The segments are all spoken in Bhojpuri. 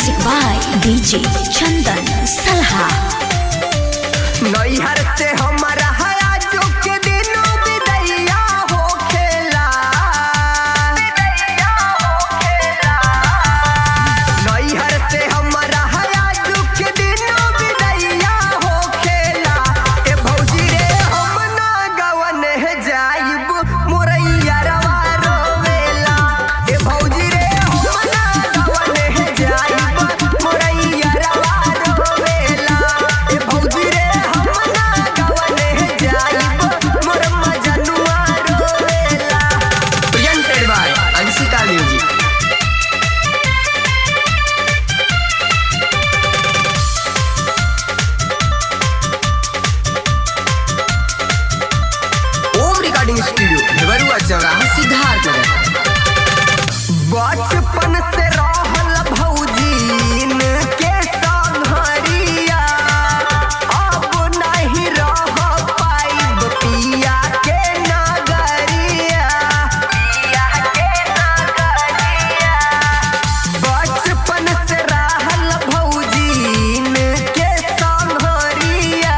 म्यूजिक बाय डीजे चंदन सलहा। नैहर से हमारा हया जो के दिनों विदैया हो खेला, नैहर से हमारा हया जो के दिनों विदैया हो खेला। ए भौजी रे हम ना गवन है जाइब मोरैया रवा रोवेला। ए भौजी रे हम ना गवन है जाइब मोरैया रवा रोवेला। ए भौजी रे हम ना गवन है जाइब मोर मजनुआ रोवेला। Presented by Anshika music. Om recording studio Bhiwarua चौराहा सिद्धार्थनगर। बचपन से रहल भौजीन के संघरिया, अब नहीं रह पाइब पिया के नगरिया, पिया के नगरिया। बचपन से रहल भौजीन के संघरिया,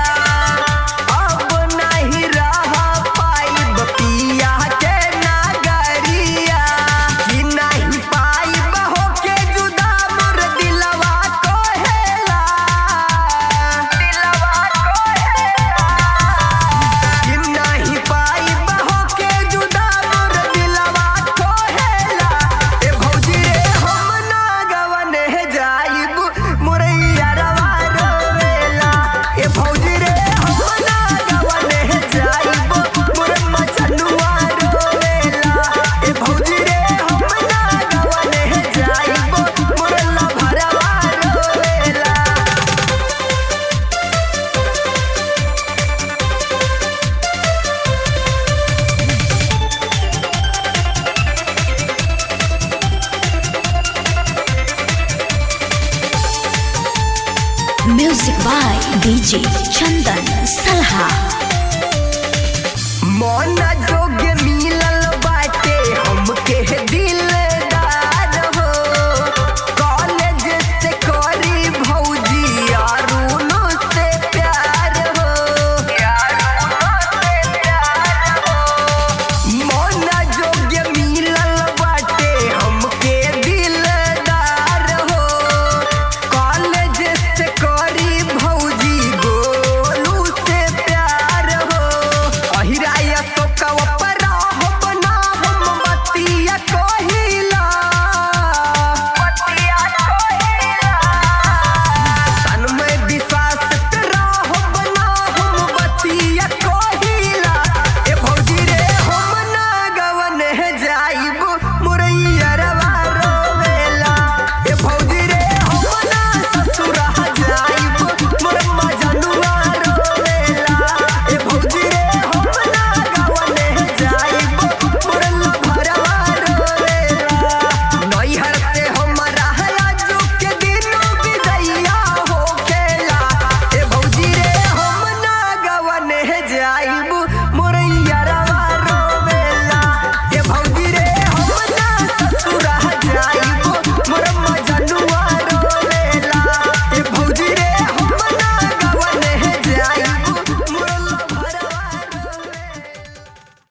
अब नहीं रह पाइब पिया के नगरिया। कि नहीं पाइब होके जुदा मोर दिलवा कोहेला, दिलवा कोहेला। कि नहीं पाइब होके जुदा मोर दिलवा कोहेला। ए भौजी रे हम ना गवन है जाइब मोरैया रवा रोवेला। ए भौजी रे हम ना गवन है जाइब मोर मजनुआ रोवेला। ए भौजी रे हम ना गवन है जाइब मोर लभरवा रोवेला। म्यूजिक बाय डीजे चंदन सलहा। मन